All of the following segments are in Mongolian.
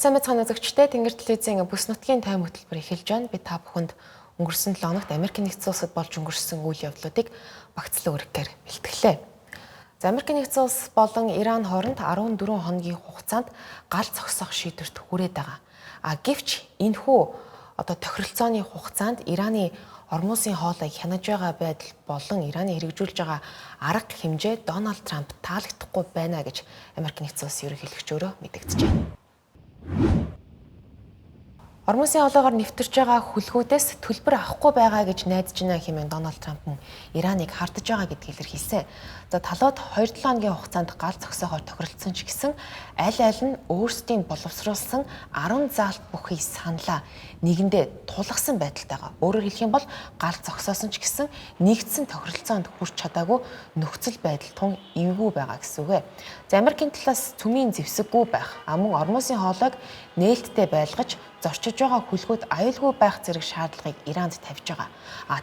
Сайн мэцхан үзэгчдээ Тэнгэр телевизийн бүс нутгийн тайм хөтөлбөр эхэлж байна. Би та бүхэнд өнгөрсөн 7 хоногт Америкийн нэгдсэн улсад болж өнгөрсөн үйл явдлуудыг багцлан өргөхээр бэлтгэлээ. За Америкийн нэгдсэн улс болон Иран хооронд 14 хоногийн хугацаанд гал зогсоох шийдвэрт хүрээд байгаа. Гэвч энэхүү тохиролцооны хугацаанд Ираны Ормосын хоолойг хянаж байгаа байдал болон Ираны хэрэгжүүлж байгаа арга хэмжээ Дональд Трамп таалагдахгүй байна гэж Америкийн нэгдсэн улсын ерөнхийлөгч өөрөө мэдэгдэжээ. Ормосын хоолойгоор нэвтэрж байгаа хүлгүүдээс төлбөр авахгүй байгаа гэж найдаж байна хэмээн Дональд Трамп нь Ираныг хардаж байгаа гэдгийг илэрхийлсэн. За талууд 2-7 хоногийн хугацаанд гал зогсоохоор тохиролцсон ч гэсэн аль нь өөрсдийн боловсруулсан 10 заалт бүхий саналаа нэгэндээ тулгасан байдалтайгаа. Өөрөөр хэлэх юм бол гал зогсоосон ч гэсэн нэгдсэн тохиролцоонд хүрч чадаагүй нөхцөл байдал тун эвгүй байгаа гэсэн үг ээ. За Америкийн талаас цөмийн зэвсэггүй байх, мөн Ормосын хоолойг нээлттэй байлгаж зорчиж байгаа хүлгүүд аюулгүй байх зэрэг шаардлагыг Иранд тавьж байгаа.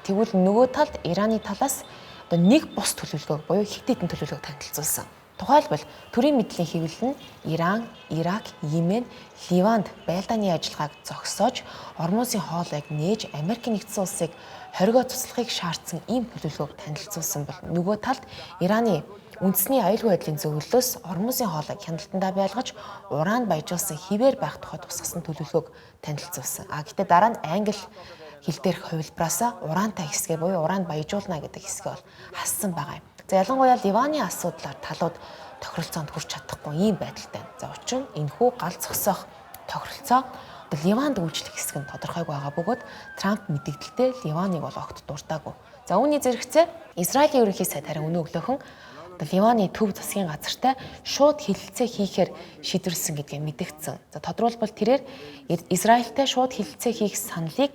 Тэгвэл нөгөө талд Ираны талаас нэг бус төлөвлөгөөг буюу хэд хэдэн төлөвлөгөөг танилцуулсан. Тухайлбал төрийн мэдлийн хэвлэл нь Иран, Ирак, Йемен, Ливанд байлдааны ажиллагааг зогсоож Ормосын хоолойг нээж Америкийн нэгдсэн улсыг хоригоо туслахыг шаардсан ийм төлөвлөгөөг танилцуулсан бол нөгөө талд Ираны үндэсний аюулгүй байдлын зөвлөлөөс Ормосын хоолойг хяналтандаа байлгаж уран баяжуулсан хിവэр байх тухай тусгасан төлөвлөгөөг танилцуулсан. Гэхдээ дараа нь англи хэл дээрх хувилбараасаа ураантай хэсгээ буюу уран баяжуулна гэдэг хэсгээ бол хассан байгаа юм. За ялангуяа Ливаны асуудлаар талууд тохиролцоонд хүрч чадахгүй ийм байдалтай. За учир нь энэхүү гал зогсоох тохиролцоо Ливанд үйлчлэх хэсэг нь тодорхойгүй байгаа бөгөөд Трамп мэдэгдэлтэй Ливаныг бол огт дуртаагүй. За үүний зэрэгцээ Израилийн ерөнхий сайд харин өнөө өглөөхөн Ливаны төв засгийн газартай шууд хэлэлцээ хийхээр шийдвэрлсэн гэдгийг мэдэгдсэн. За тодорхойлбол тэрээр Израильтай шууд хэлэлцээ хийх саналыг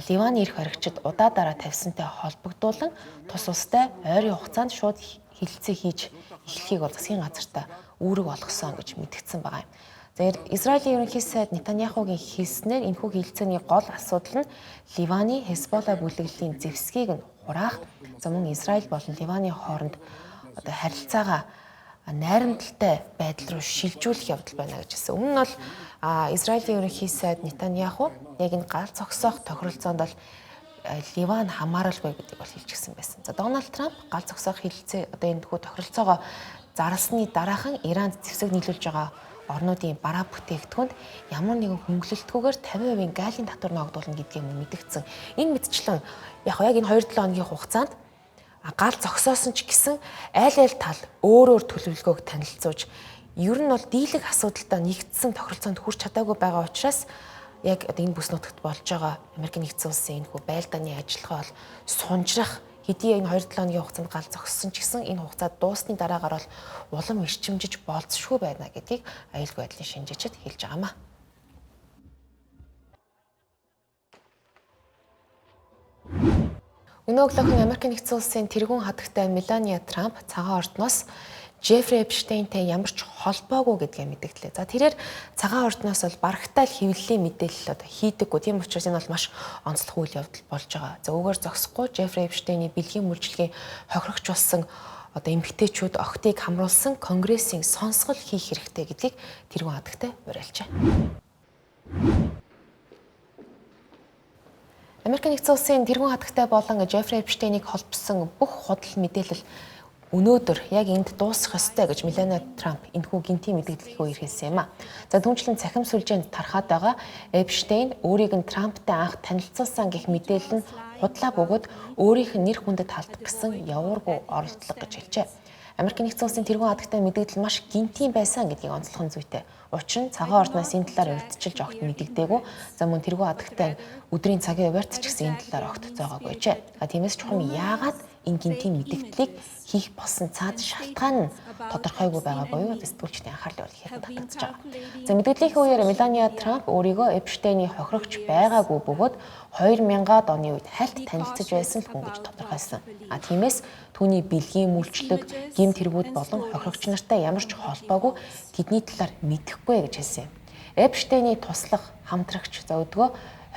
Ливаны эрх баригчид удаа дараа тавьсантай холбогдуулан тус улстай ойрын хугацаанд шууд хэлэлцээ хийж эхлэхийг бол засгийн газартаа үүрэг олгосон гэж мэдгдсэн байгаа юм. За Израилийн ерөнхий сайд Нетаньяхугийн хэлснээр энэхүү хэлэлцээний гол асуудал нь Ливаны Хезболла бүлэглэлийн зэвсгийг нь хураах, мөн Израиль болон Ливаны хооронд харилцаагаа найрамдалтай байдал руу шилжүүлэх явдал байна гэж хэлсэн. Өмнө нь бол Израилийн ерөнхий сайд Нетаньяху яг энэ гал зогсоох тохиролцоонд бол Ливан хамааралгүй гэдгийг бол хэлж гисэн байсан. За Дональд Трамп гал зогсоох хэлэлцээ энэхүү тохиролцоогоо зарласны дараахан Иранд зэвсэг нийлүүлж байгаа орнуудын бараа бүтээгдэхүүнд ямар нэгэн хөнгөлөлтгүйгээр 50% гайлын татвар ногдуулна гэдгийг мэдгдсэн. Энэ мэдчлэн яг энэ 2-7 хоногийн хугацаанд гал зогсоосон ч гэсэн аль тал өөр төлөвлөгөөг танилцуулж ер нь бол дийлэх асуудалтай нэгдсэн тохиролцоонд хүрч чадаагүй байгаа учраас яг энэ бүс нутагт болж байгаа Америкийн нэгдсэн улсын энэхүү байлдааны ажиллагаа бол сунжрах хэдий энэ 2-7 хоногийн хугацаанд гал зогссон ч гэсэн энэ хугацаа дуусны дараагаар бол улам эрчимжиж болцшгүй байна гэдгийг аюулгүй байдлын шинжээчид хэлж байгаамаа. Өнөө өглөөхөн Америкийн нэгдсэн улсын тэргүүн хатагтай Мелания Трамп цагаан ордноос Жеффри Эпштейнтэй ямар ч холбоогүй гэдгээ мэдгдлээ. За тэрээр цагаан ордноос бол барагтай л хэвлэлийн мэдээлэл хийдэггүй. Тийм учраас энэ бол маш онцлог үйл явдал болж байгаа. За үүгээр зогсохгүй Жеффри Эпштейний бэлгийн мөржлөгийн хохирогч болсон эмэгтэйчүүд охтыг хамруулсан Конгрессийн сонсгол хийх хэрэгтэй гэдгийг тэргүүн хатагтай уриалжээ. Америкийн нэгдсэн улсын тэргүүн хатагтай болон Жеффри Эпштейнийг холбосон бүх худал мэдээлэл өнөөдөр яг энд дуусах ёстой гэж Мелания Трамп энэхүү гинтийн мэдээллийнхөө ирүүлсэн юм а. За түүнчлэн цахим сүлжээнд тархаад байгаа Эпштейн өөрийг нь Трамптай анх танилцуулсан гэх мэдээлэл нь худлаа бөгөөд өөрийнх нь нэр хүндэд халдах гэсэн явуургүй оролдлого гэж хэлжээ. Америкийн нэгдсэн улсын тэргүүн хатагтай мэдээлэл маш гинтийн байсан гэдгийг онцлох нь зүйтэй. Учир нь цагаан ордноос энэ талаар урьдчилж огт мэдэгдээгүй. За мөн тэргүүн хатагтай өдрийн цагийн хуваарьт ч гэсэн энэ талаар огт зоогоогүй ч. Тиймээс чухам яагаад энэ гинтийн мэдэгдлийг хийх болсон цаад шалтгаан нь тодорхойгүй байгаа буюу сэтгүүлчдийн анхаарлыг бол ихээр татагдж байгаа. За мэдээллийн үеэр Мелания Трамп өөрийгөө Эпштейний хохирогч байгаагүй бөгөөд 2000-ад оны үед хальт танилцж байсан л хүн гэж тодорхойлсон. Тиймээс түүний бэлгийн мүлчлэг, гэмт хэрэгүүд болон хохирогч нартай ямар ч холбоогүй тэдний талаар мэдэхгүй гэж хэлсэн. Эпштейний туслах хамтрагч өдгөө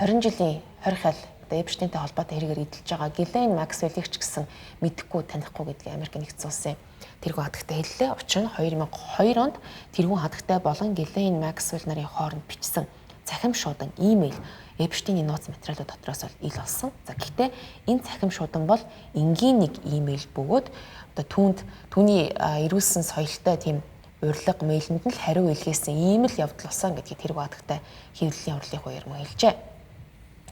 20 жилийн хорих Эпштейнтэй холбоотой хэрэгээр эдэлж байгаа Гиллен Максвеллийг ч гэсэн мэдэхгүй танихгүй гэдгийг Америкийн нэгдсэн улсын тэргүүн хатагтай хэллээ. Учир нь 2002 онд тэргүүн хатагтай болон Гhislaine Maxwell нарын хооронд бичсэн цахим шуудан имэйл Эпштейний нууц материалууд дотроос бол ил болсон. За гэхдээ энэ цахим шуудан бол энгийн нэг имэйл бөгөөд одоо түүний ирүүлсэн соёлтой тийм урилга мэйлэнд нь л хариу илгээсэн ийм л явдал болсон гэдгийг тэргүүн хатагтай хэвлэлийн урлын хувьд хэлжээ.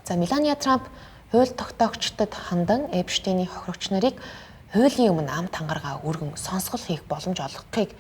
За Мелания Трамп хууль тогтоогчдод хандан Эпштейний хохирогч нарыг хуулийн өмнө ам тангараа өргөн сонсгол хийх боломж олгохыг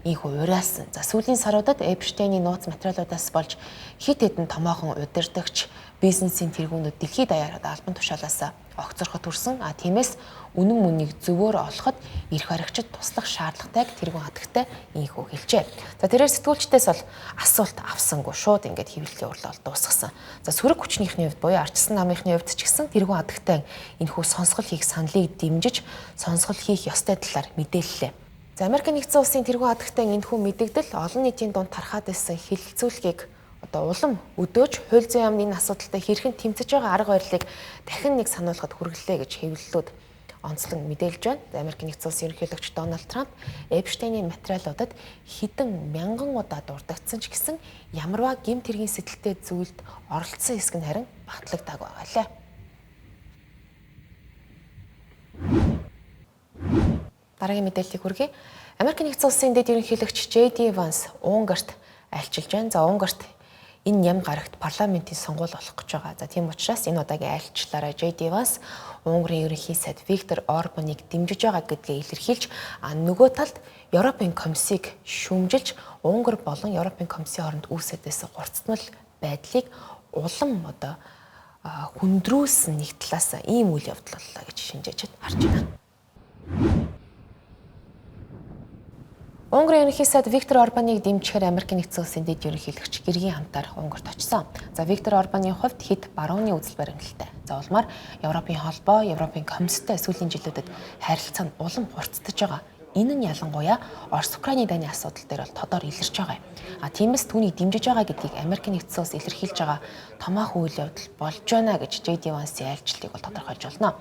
ийхүү уриалсан. За сүүлийн саруудад Эпштейний нууц материалуудаас болж хит хэдэн томоохон удирдагч бизнесийн тэргүүнүүд дэлхийд даяараа албан тушаалаас огцорхот хүрсэн. Тиймээс үнэн мөнийг зөвөөр олоход эрх баригчид туслах шаардлагатайг тэргүүн хатагтай ийхүү хэлжээ. За тэрээр сэтгүүлчдээс бол асуулт авсангүй шууд ингээд хэвлэлийн урлал дуусгасан. За сөрөг хүчнийхний хувьд буюу ардчсан намынхны хувьд ч гэсэн тэргүүн хатагтай энэхүү сонсгол хийх саналыг дэмжиж сонсгол хийх ёстой талаар мэдээллээ. За Америк нэгдсэн улсын тэргүүн хатагтай энэхүү мэдэгдэл олон нийтийн дунд тархаад байсан хилэлцүүлгийг одоо улам өдөөж хууль зүйн яамны энэ асуудалтай хэрхэн тэмцэж байгаа арга барилыг дахин нэг сануулгад хүргэлээ гэж хэвлэлүүд онцлон мэдээлж байна. Америк нэгдсэн улсын ерөнхийлөгч Дональд Трамп Эпштейний материалуудад хэдэн мянган удаа дурдгдсан ч гэсэн ямарваа гэмт хэргийн сэтэлтэй зүйлд оролцсон хэсэг нь харин батлагдаагүй байгаа лээ. Дараагийн мэдээллийг хүргэе. Америк нэгдсэн улсын дэд ерөнхийлөгч JD Vance Унгарт айлчилж байна. За Унгарт энэ ням гарагт парламентын сонгуул болох гэж байгаа. За тийм учраас энэ удаагийн айлчлаараа JD Vance Унгарын ерөнхий сайд Виктор Орбаныг дэмжиж байгаа гэдгээ илэрхийлж нөгөө талд Европын комиссийг шүүмжилж Унгар болон Европын комиссийн хооронд үүсэж байсан гурцтмал байдлыг улам одоо хүндрүүлсэн нэг талаас ийм үйл явдал боллоо гэж шинжээчд харж байна. Унгарын ерөнхий сайд Виктор Орбаныг дэмжихээр Америк нэгдсэн улсын дэд ерөнхийлөгч гэргийн хамтаар Унгарт очсон. За Виктор Орбаны хувьд хэд барууны үзэл баримталтай. За улмаар Европын холбоо, Европын комисстэй сүүлийн жилүүдэд харилцаа нь улам хурцдаж байгаа. Энэ нь ялангуяа Орос-Украины дайны асуудал дээр бол тодор илэрч байгаа юм. Тиймээс түүнийг дэмжиж байгаа гэдгийг Америк нэгдсэн улс илэрхийлж байгаа томоохон үйл явдал болж байна гэж JD Vance-ийн айлчлалыг бол тодорхойлж байна.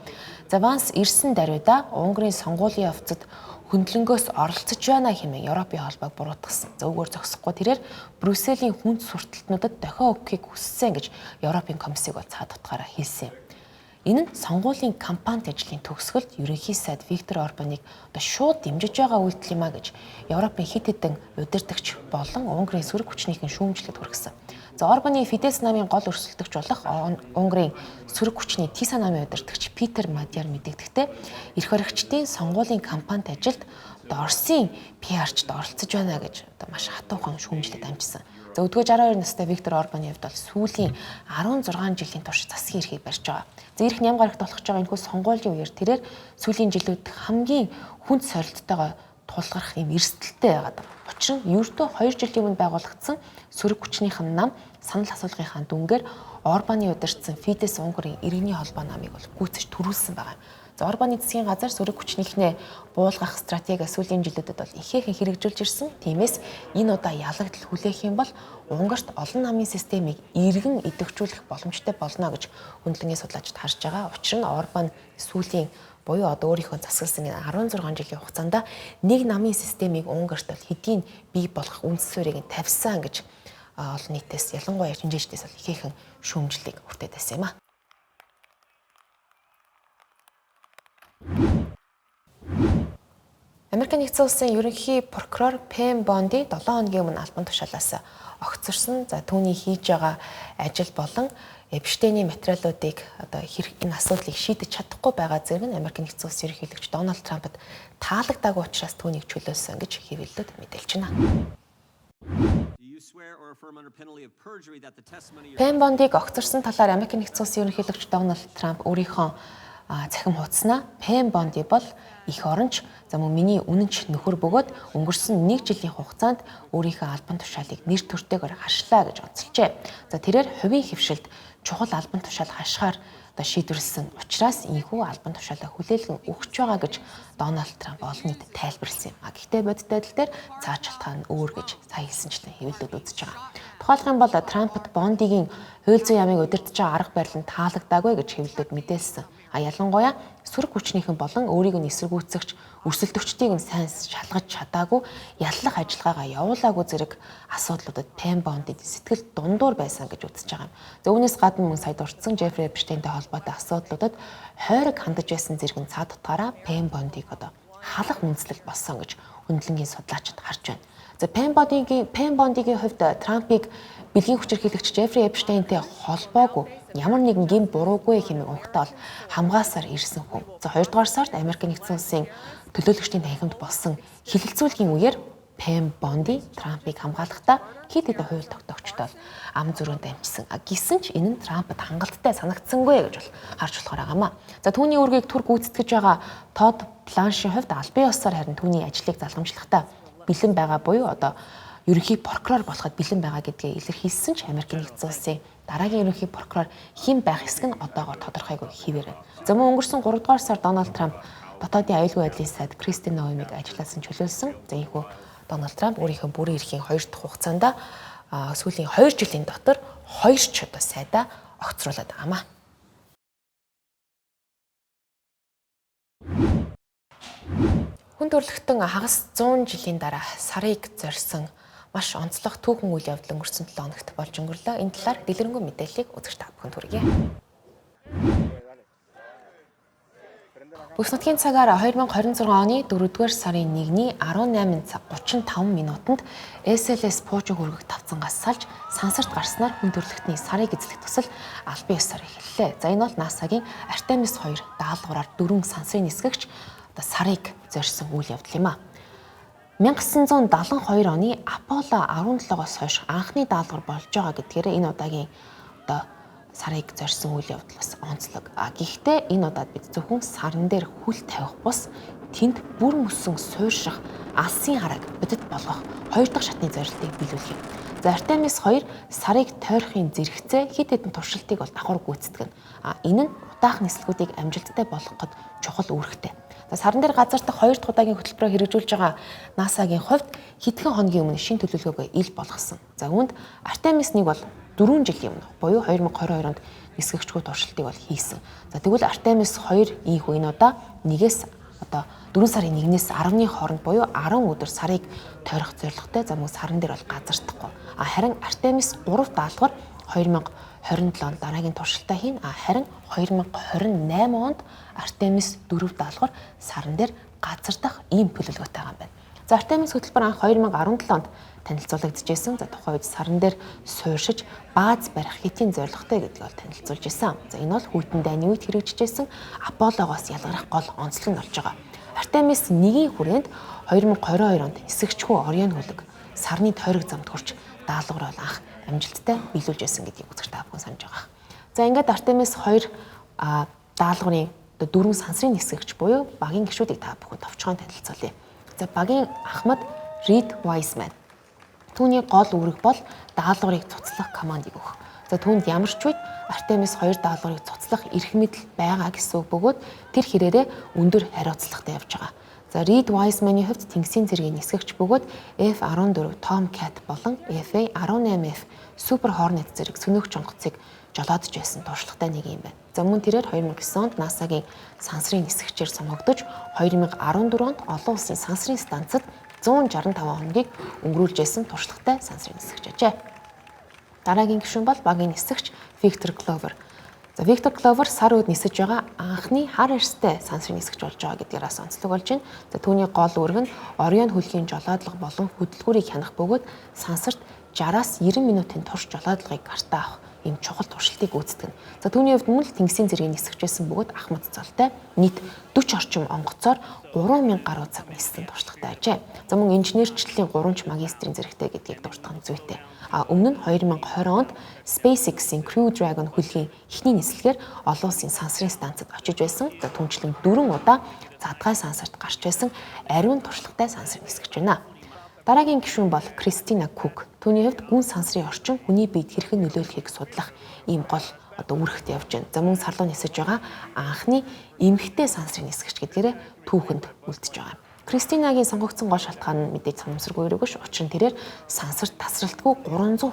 За Vance ирсэн даруйда Унгарын сонгуулийн явцад хөндлөнгөөс оролцож байна хэмээн Европын холбоог буруутгасан. За өгөр зогсохгүй тэрээр Брюсселийн хүнд сурталтнуудад дохио өгөхийг хүссэн гэж Европын комиссийг бол цаад утгаараа хэлсэн юм. Энэ нь сонгуулийн кампанит ажлын төгсгөлд ерөнхий сайд Виктор Орбаныг одоо шууд дэмжиж байгаа үйлдэл юм а гэж Европын хэд хэдэн удирдагч болон Унгарын сөрөг хүчнийхэн шүүмжлэлд хүргэсэн. За Орбаны Фидес намын гол өрсөлдөгч болох Унгарын сөрөг хүчний Тиса намын удирдагч Питер Мадяр мэдэгдэхдээ эрх баригчдын сонгуулийн кампанит ажилд одоо Оросын PR-чд оролцож байна гэж одоо маш хатуухан шүүмжлэлд амжсан. За өдгөө 62 настай Виктор Орбаны хувьд бол сүүлийн 16 жилийн турш засгийн эрхийг барьж байгаа. За ирэх ням гарагт болох байгаа энэхүү сонгуулийн үеэр тэрээр сүүлийн жилүүд хамгийн хүнд сорилттойгоо тулгарх юм эрсдэлтэй байгаад байна. Учир нь ердөө 2 жилийн өмнө байгуулагдсан сөрөг хүчнийхэн нам санал асуулгынхаа дүнгээр Орбаны удирдсан Фидес Унгарын иргэний холбоо намыг бол гүйцэж төрүүлсэн байгаа юм. За Орбаны засгийн газар сөрөг хүчнийхнээ буулгах стратеги сүүлийн жилүүдэд бол ихээхэн хэрэгжүүлж ирсэн. Тиймээс энэ удаа ялагдал хүлээх юм бол Унгарт олон намын системийг иргэн идэвхжүүлэх боломжтой болно гэж хөндлөнгийн судлаачид харж байгаа. Учир нь Орбан сүүлийн буюу одоо өөрийнхөө засагласан 16 жилийн хугацаанд нэг намын системийг Унгарт бол хэдийн бий болгох үндэс суурийг тавьсан гэж олон нийтээс ялангуяа шинжээчдээс бол ихээхэн шүүмжлэлийг хүртээд байсан юм а. Америк нэгдсэн улсын ерөнхий прокурор Пэм Бонди 7 хоногийн өмнө албан тушаалаас огцорсон. За түүний хийж байгаа ажил болон Эпштейний материалуудыг одоо энэ асуудлыг шийдэж чадахгүй байгаа зэрэг нь Америк нэгдсэн улсын ерөнхийлөгч Дональд Трампд таалагдаагүй учраас түүнийг чөлөөлсөн гэж хэвлэлүүд мэдээлж байна. Пэм Бондиг огцорсон талаар Америк нэгдсэн улсын ерөнхийлөгч Дональд Трамп өөрийнхөө цахим хуудснаа Пэм Бонди бол их оронч за мөн миний үнэнч нөхөр бөгөөд өнгөрсөн 1 жилийн хугацаанд өөрийнхөө албан тушаалыг нэр төртэйгээр хашлаа гэж онцолжээ. За тэрээр хувийн хөвшилд чухал албан тушаал хашихаар одоо шийдвэрлсэн учраас энэхүү албан тушаалаа хүлээлгэн өгч байгаа гэж Дональд Трамп олон нийтэд тайлбарлсан юм. Гэхдээ бодит байдал дээр цааш шалтгаан нь өөр гэж сая хэлсэнчлэн хэвлэлүүд үзэж байгаа. Тухайлх юм бол Трампд Бондигийн хууль зүйн яамыг удирдах арга барил нь таалагдаагүй гэж хэвлэлүүд мэдээлсэн. Ялангуяа сөрөг хүчнийхэн болон өөрийг нь эсэргүүцэгч өрсөлдөгчдийг нь сайн шалгаж чадаагүй, яллах ажиллагаагаа явуулаагүй зэрэг асуудлуудад Пен Бондид сэтгэл дундуур байсан гэж үзэж байгаа юм. За үүнээс гадна мөн сая дурдсан Жеффри Эпштейнтэй холбоотой асуудлуудад хойрог хандаж байсан зэрэг нь цаад утгаараа Пен Бондиг одоо халах үндэслэл болсон гэж хөндлөнгийн судлаачид харж байна. За Пен Бондигийн хувьд Трампыг бэлгийн хүчирхийлэгч Жеффри Эпштейнтэй холбоогүй ямар нэгэн гин буруугүй хэмээн угтаал хамгаасаар ирсэн хүн. За 2 дугаар сард Америк нэгдсэн улсын төлөөлөгчдийн танхимд болсон хилэлцүүлгийн үеэр Пен Бонди Трампыг хамгаалахдаа хэд хэдэн хууль тогтоогчдод ам зүрөнд амжсан. Гэсэн ч энэ нь Трампд хангалттай санагдсангүй гэж харж болохоор байгаамаа. За түүний үүргийг түр гүйцэтгэж байгаа Тодд Бланшийн хувьд албан ёсоор харин түүний ажлыг залгамжлахдаа бэлэн байгаа буюу одоо ерөнхий прокурор болоход бэлэн байгаа гэдгээ илэрхийлсэн ч Америк нэгдсэн улсын дараагийн ерөнхий прокурор хэн байх эсэх нь одоогоор тодорхойгүй хэвээр байна. За мөн өнгөрсөн 3 дугаар сар Дональд Трамп дотоодын аюулгүй байдлын сайд Кристин Ноэмиг ажилласан чөлөөлсөн. За ийхүү Дональд Трамп өөрийнхөө бүрэн эрхийн 2 дахь хугацаанд сүүлийн 2 жилийн дотор 2 ч одоо сайдаа огцруулад байгаамаа. Хүн төрөлхтөн хагас 100 жилийн дараа сарыг зорьсон маш онцлог түүхэн үйл явдал өнгөрсөн 7 хоногт болж өнгөрлөө. Энэ талаар дэлгэрэнгүй мэдээллийг үзэж та бүхэнд хүргье. Бүс нутгийн цагаар 2026 оны 4-р сарын 1-ний 18 цаг 35 минутанд SLS пуужин хүргэх тавцангаас салж сансарт гарснаар хүн төрөлхтний сарыг эзлэх төсөл албан ёсоор эхэллээ. За энэ бол NASA-гийн Артемис 2 даалгавраар 4 сансрын нисгэгч сарыг зорьсон үйл явдал юм а. 1972 оны Аполло 17-оос хойш анхны даалгавар болж байгаа гэдгээр энэ удаагийн одоо сарыг зорьсон үйл явдал бас онцлог. Гэхдээ энэ удаад бид зөвхөн сарн дээр хүл тавих бус тэнд бүр мөсөн суурших алсын харааг бодит болгох 2 дахь шатны зорилтыг биелүүлэх юм. За Артемис 2 сарыг тойрохын зэрэгцээ хэд хэдэн туршилтыг бол давхар гүйцэтгэв. Энэ нь удаах нислэгүүдийг амжилттай болгоход чухал үүрэгтэй. За сарн дээр газар дах 2 дахь удаагийн хөтөлбөрөөр хэрэгжүүлж байгаа NASA-гийн хувьд хэдхэн хоногийн өмнө шин төлөвлөгөөгөө ил болгосон. За үүнд Артемис 1 бол 4 жилийн өмнө буюу 2022 онд нисгэгчгүй туршилтыг бол хийсэн. За тэгвэл Артемис 2 ийхүү энэ удаа 4 сарын 1-ээс 10-ны хооронд буюу 10 өдөр сарыг тойрох зорилготой. За мөн сарн дээр бол газардахгүй. Харин Артемис 3 даалгавар 2027 онд дараагийн туршилтаа хийн. Харин 2028 онд Артемис 4 даалгавар сарн дээр газардах ийм төлөвлөгөөтэй байгаа юм байна. За Артемис хөтөлбөр анх 2017 онд танилцуулагдчихсэн. За тухайн үед сарн дээр сууршиж бааз барих хэтийн зорилготой гэдгийг бол танилцуулж ирсэн. За энэ бол хүйтэн дайны үед хэрэгжижсэн Аполлогоос ялгарах гол онцлог нь болж байгаа. Артемис 1-ийн хүрээнд 2022 онд эсэгчгүй Орион хөлөг сарны тойрог замд хүрч даалгавар бол анх амжилттай биелүүлж байсан гэдгийг үзэгч та бүхэн санаж байгаа. За ингээд Артемис 2 даалгаврын 4 сансрын нисгэгч буюу багийн гишүүдийг та бүхэн товчхон танилцуулъя. За багийн ахмад Reed Wiseman. Түүний гол үүрэг бол даалгаврыг цуцлах командыг өгөх. За түүнд ямар ч үед Артемис 2 даалгаврыг цуцлах эрх мэдэл байгаа гэсэн үг бөгөөд тэр хэрээрээ өндөр хариуцлагатай явж байгаа. За Reed Wiseman-ийн хувьд тэнгисийн цэргийн нисгэгч бөгөөд F-14 Tomcat болон FA-18F Super Hornet зэрэг сөнөөгч онгоцыг жолоодж байсан туршлагатай нэг юм байна. За мөн тэрээр 2009 онд NASA-гийн сансрын нисгэгчээр сонгогдож 2014 онд олон улсын сансрын станцад 165 хоногийг өнгөрүүлж байсан туршлагатай сансрын нисгэгч ажээ. Дараагийн гишүүн бол багийн нисгэгч Victor Glover. За Victor Glover сар үед нисэж байгаа анхны хар арьстай сансрын нисгэгч болж байгаа гэдгээр бас онцлог болж байна. За түүний гол үүрэг нь Орион хөлгийн жолоодлого болон хөдөлгүүрийг хянах бөгөөд сансарт 60-аас 90 минутын турш жолоодлагыг гартаа авах ийм чухал туршилтыг гүйцэтгэв. За түүний хувьд мөн л тэнгисийн цэргийн нисгэж байсан бөгөөд ахмад цолтой нийт 40 орчим онгоцоор 3000 гаруй цаг ниссэн туршлагатай ажээ. За мөн инженерчлэлийн 3 магистрийн зэрэгтэй гэдгийг дурдах нь зүйтэй. Өмнө нь 2020 онд SpaceX-ийн Crew Dragon хөлгийн эхний нислэгээр олон улсын сансрын станцад очиж байсан. За түнчлэн 4 удаа задгай сансарт гарч байсан ариун туршлагатай сансрын нисгэж байна. Дараагийн гишүүн бол Кристина Кук. Түүний хувьд гүн сансрын орчин хүний биед хэрхэн нөлөөлөхийг судлах ийм гол үүрэгтэй явж байна. За мөн сарлуу нисэж байгаа анхны эмэгтэй сансрын нисгэгч гэдгээрээ түүхэнд үлдэж байгаа. Кристинагийн сонгогдсон гол шалтгаан нь мэдээж санамсаргүй ерөөг ш. Учир нь тэрээр сансарт тасралтгүй 328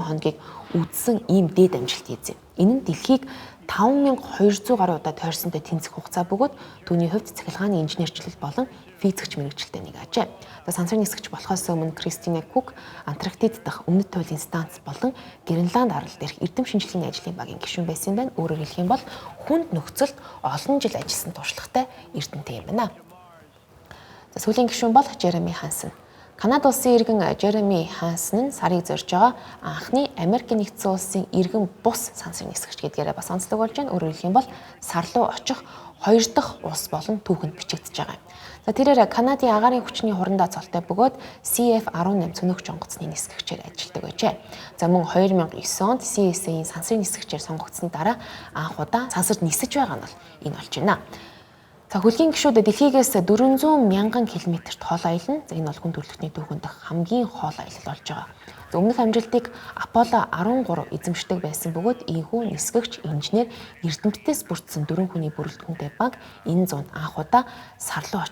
хоногийг үдсэн ийм дээд амжилт хийзээ. Энэ нь дэлхийг 5200 гаруй удаа тойрсонтой тэнцэх хугацаа бөгөөд түүний хувьд цахилгааны инженерчлэл болон физикч мэрэгчлэлтэй нэг ажээ. Сансар нисгэгч болохоос өмнө Кристина Кук Антарктид дахь өмнөд туйлын станц болон Гренланд арал дээрх эрдэм шинжилгээний ажлын багийн гишүүн байсан байна. Өөрөөр хэлэх юм бол хүнд нөхцөлд олон жил ажилласан туршлагатай эрдэмтэн юм байна. Сүүлийн гишүүн бол Жереми Хансон. Канада улсын иргэн Жереми Хансон нь сарыг зорж байгаа анхны Америк нэгдсэн улсын иргэн бус сансар нисгэгч гэдгээрээ бас онцлог болж байна. Өөрөөр хэлэх юм бол сар руу очих 2 дахь улс болон түүхэнд бичигдэж байгаа юм. Тэрээр Канадын агаарын хүчний хурандаа цолтой бөгөөд CF-18 цөнөгч онгоцны нисгэгчээр ажилладаг байжээ. Мөн 2009 онд CSA-ийн сансрын нисгэгчээр сонгогдсны дараа анх удаа сансарт нисэж байгаа нь бол энэ болж байна. Хөлгийн гишүүд дэлхийгээс 400 мянган километрт хоол аялна. Энэ бол хүн төрөлхтний түүхэнд дэх хамгийн хоол аялал болж байгаа. Өмнөх амжилтыг Аполло 13 эзэмшдэг байсан бөгөөд ийхүү нисгэгч, инженер, эрдэмтдээс бүрдсэн 4 хүний бүрэлдэхүүнтэй баг энэ зуунд анх удаа сар руу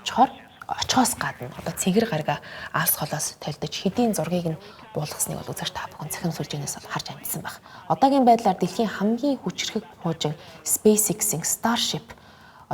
очихоос гадна цэгэр гаргаа алс холоос толдож хэдийн зургийг нь буулгасныг бол үзэгч та бүхэн цахим сүлжээнээс харж амжсан баг. Одоогийн байдлаар дэлхийн хамгийн хүчирхэг хуужин SpaceX-ийн Starship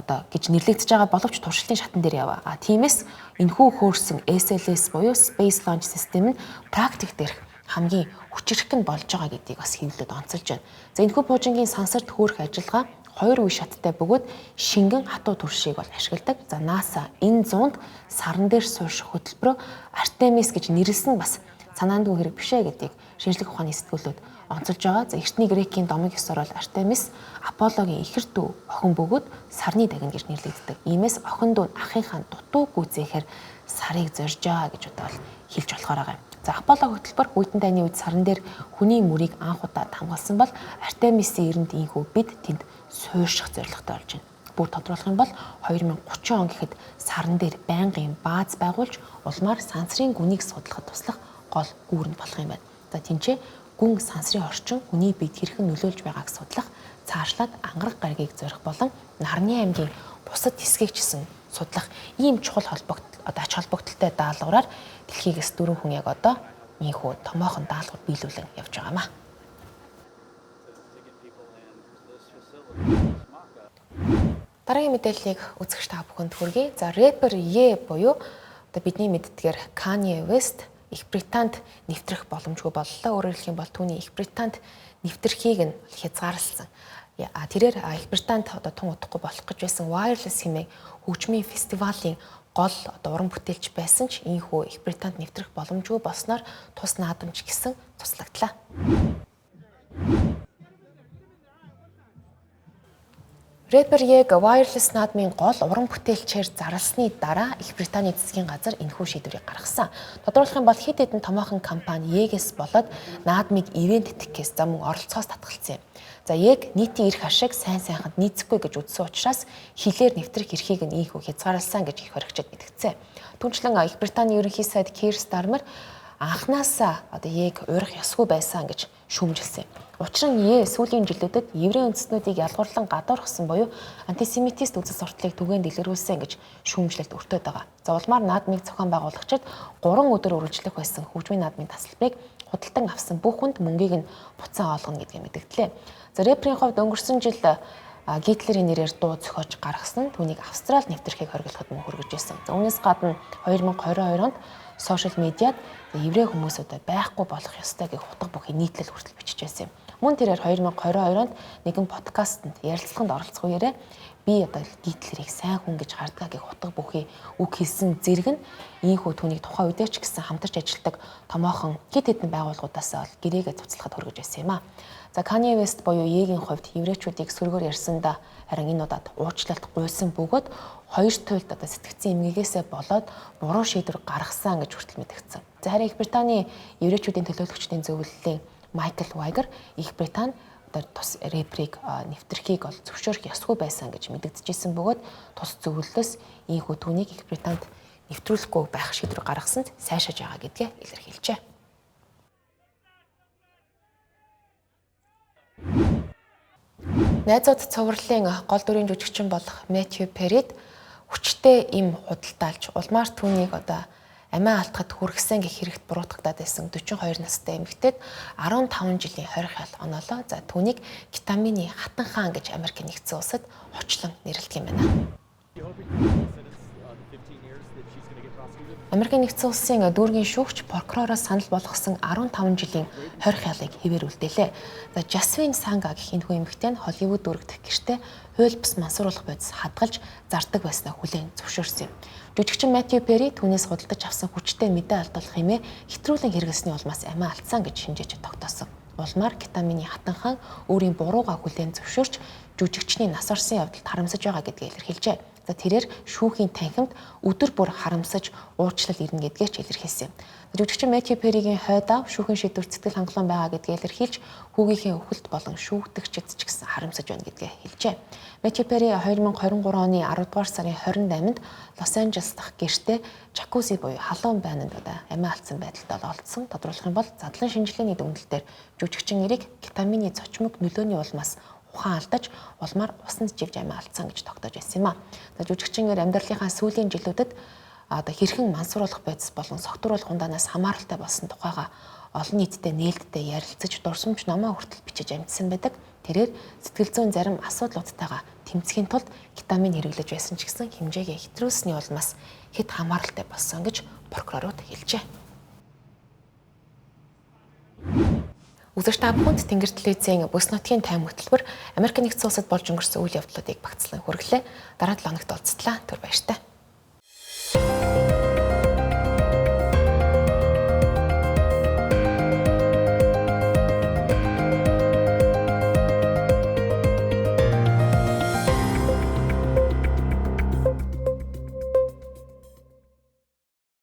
гэж нэрлэгдэж байгаа боловч туршилтын шатан дээр яваа. Тиймээс энэхүү хөөрсөн SLS буюу Space Launch System нь практик дээрх хамгийн хүчирхэг нь болж байгаа гэдгийг бас хэвлэлд онцолж байна. Энэхүү буужингийн сансарт хөөрөх ажиллагаа 2 үе шаттай бөгөөд шингэн хатуу туршийг бол ашигладаг. NASA энэ зуунд саран дээр суурших хөтөлбөрөөр Artemis гэж нэрлсэн бас санаандгүй хэрэг биш ээ гэдгийг шинжлэх ухааны сэтгүүлүүд онцолж байгаа. Эртний Грекийн домыг ёсоор бол Артемис Аполлогийн ихэр дүү охин бөгөөд сарны дагна гэж нэрлэгддэг. Иймээс охин дүү ахынхаа дутуу гүйцээхээр сарыг зорж байгаа гэж бол хэлж болохоор байгаа юм. Аполло хөтөлбөр хүйтэн дайны үед саран дээр хүний мөрийг анх удаа хамгаалсан бол Артемисийн эрэнд ийхүү бид тэнд суурших зорилготой болж байна. Бүр тодруулах юм бол 2030 он гэхэд саран дээр байнгын бааз байгуулж улмаар сансрын гүнийг судлахад туслах гол гүүрэнд болох юм байна. Тэнцээ гүн сансрын орчин хүний бид хэрхэн нөлөөлж байгааг судлах, цаашлаад ангараг гаригийг зорих болон Нарны аймгийн бусад хэсгийг ч гэсэн судлах ийм чухал ач холбогдолтой даалгавраар дэлхийгээс 4 хүн яг одоо ийхүү томоохон даалгавар биелүүлэн явж байгаамаа. Дараагийн мэдээллийг үзэгч та бүхэнд хүргэе. Рэпер Ye буюу бидний мэддгээр Kanye West Их Британд нэвтрэх боломжгүй боллоо. Өөрөөр хэлэх юм бол түүний Их Британд нэвтрэхийг нь хязгаарласан. Тэрээр Их Британд тун удахгүй болох гэж байсан Wireless хэмээн хөгжмийн фестивалийн гол уран бүтээлч байсан ч ийхүү Их Британд нэвтрэх боломжгүй болсноор тус наадамч гэсэн туслагдлаа. Рэпер Ye-г Wireless наадмын гол уран бүтээлчээр зарласны дараа Их Британий засгийн газар энэхүү шийдвэрийг гаргасан. Тодорхойлох юм бол хэд хэдэн томоохон компани Ye-гээс болоод наадмыг ивент тэтгэхээс мөн оролцоос татгалцсан юм. Ye-г нийтийн эрх ашиг сайн сайханд нийцэхгүй гэж үзсэн учраас хилээр нэвтрэх эрхийг нь ийхүү хязгаарласан гэж их хоригчид мэдгдсэн. Түүнчлэн Их Британий ерөнхий сайд Keir Starmer анханасаа Ye-г уурах ёсгүй байсан гэж шүүмжилсэн. Учир нь Ye сүүлийн жилүүдэд еврей үндэстнүүдийг ялгуурлан гадуурхсан буюу антисемитист үзэл сурталыг түгээн дэлгэрүүлсэн гэж шүүмжлэлт өртөөд байгаа. Улмаар наадмыг зохион байгуулагчид 3 өдөр үргэлжлэх байсан хөгжмийн наадмын тасалбарыг худалдан авсан бүх хүнд мөнгийг нь буцаан олгоно гэдгийг мэдгдлээ. Рэперийн хувьд өнгөрсөн жил Гитлерийн нэрээр дуу зохиож гаргасан түүнийг Австралид нэвтрэхийг хориглоход мөн хүргэж байсан. Үүнээс гадна 2022 онд сошиал медиад еврей хүмүүсүүдэд байхгүй болох ёстой гэх утга бүхий нийтлэл хүртэл бичиж байсан юм. Мөн тэрээр 2022 онд нэгэн подкастэнд ярилцлаганд оролцох үеэрээ би Гитлерийг сайн хүн гэж хардгаа гэх утга бүхий үг хэлсэн зэрэг нь ийхүү түүнийг тухайн үедээ ч гэсэн хамтарч ажилладаг томоохон хэд хэдэн байгууллагуудаас гэрээгээ цуцлахад хүргэж байсан юм а. Kanye West буюу Ye-гийн хувьд еврейчүүдийг сөргөөр ярьсандаа харин энэ удаад уучлалт гуйсан бөгөөд хоёр туйлд сэтгцэн эмгэгээсээ болоод буруу шийдвэр гаргасан гэж хүртэл мэдгдсэн. Харин Их Британий еврейчүүдийн төлөөлөгчдийн зөвлөлийн Майкл Вайгер Их Британи тус рэперийг нэвтрэхийг зөвшөөрөх ёсгүй байсан гэж мэдэгдэжсэн бөгөөд тус зөвлөлөөс ийхүү түүнийг Их Британд нэвтрүүлэхгүй байх шийдвэр гаргасанд сайшааж байгаа гэдгээ илэрхийлжээ. Найзууд цувралын гол дүрийн жүжигчин болох Мэтью Перрид хүчтэй им худалдаалж улмаар түүнийг амиа алдахад хүргэсэн гэх хэрэгт буруутгагдаад байсан 42 настай эмэгтэйд 15 жилийн хорих хал оноолоо. За түүнийг кетамины хатан хаан гэж Америкийн нэгдсэн улсад хочлон нэрлэдэг юм байна. Америкийн нэгдсэн улсын дүүргийн шүүгч прокуророос санал болгосон 15 жилийн хорих ялыг хэвээр үлдээлээ. За Жасмин Санга гэх энэхүү эмэгтэй нь Холливуд дүүрэгдэх гэртээ хууль бус мансууруулах бодис хадгалж зардаг байснаа хүлээн зөвшөөрсөн юм. Жүжигчин Матью Перри түүнээс худалдаж авсан хүчтэй мэдээ алдуулах хэмээн хэтрүүлэн хэрэглэсний улмаас амиа алдсан гэж шинжээч тогтоосон. Улмаар кетамины хатан хаан өөрийн бурууга хүлээн зөвшөөрч жүжигчний нас орсон явдалд харамсаж байгаа гэдгийг илэрхийлжээ. За тэрээр шүүхийн танхимд өдөр бүр харамсаж уучлал ирнэ гэдгээр ч илэрхийлсэн юм. Жүжигчин Матью Перригийн хойдоо шүүхийн шийдвэрт сэтгэл хангалуун байгаа гэдгийг илэрхийлж хүүгийнхээ өвхөлт болон шүүгдэгчид ч гэсэн харамсаж байна гэдгээ хэлжээ. Матью Перри 2023 оны 10 дугаар сарын 28-нд Лос Анжелес дахь гэртээ жакузи буюу халуун байнанд амиа алдсан байдалд олдсон. Тодруулах юм бол задлан шинжилгээний дүгнэлтээр жүжигчин эрийг кетамины цочмог нөлөөний улмаас ухаан алдаж улмаар усанд живж амиа алдсан гэж тогтоож байсан юм а. Жүжигчинээр амьдралынхаа сүүлийн жилүүдэд хэрхэн мансууруулах бодис болон согтууруулах ундаанаас хамааралтай болсон тухайга олон нийтэд нээлттэй ярилцаж дурсамж номоо хүртэл бичиж амжсан байдаг. Тэрээр сэтгэл зүйн зарим асуудлуудтайгаа тэмцэхийн тулд кетамин хэрэглэж байсан ч гэсэн хэмжээгээ хэтрүүлсний улмаас хэд хамааралтай болсон гэж прокурорууд хэлжээ. Үзэгч та бүхэнд Тэнгэр телевизийн бүс нутгийн тайм хөтөлбөр Америк нэгдсэн улсад болж өнгөрсөн үйл явдлуудыг багцлан хүргэлээ. Дараа 7 хоногт уулзтлаа. Түр баяртай.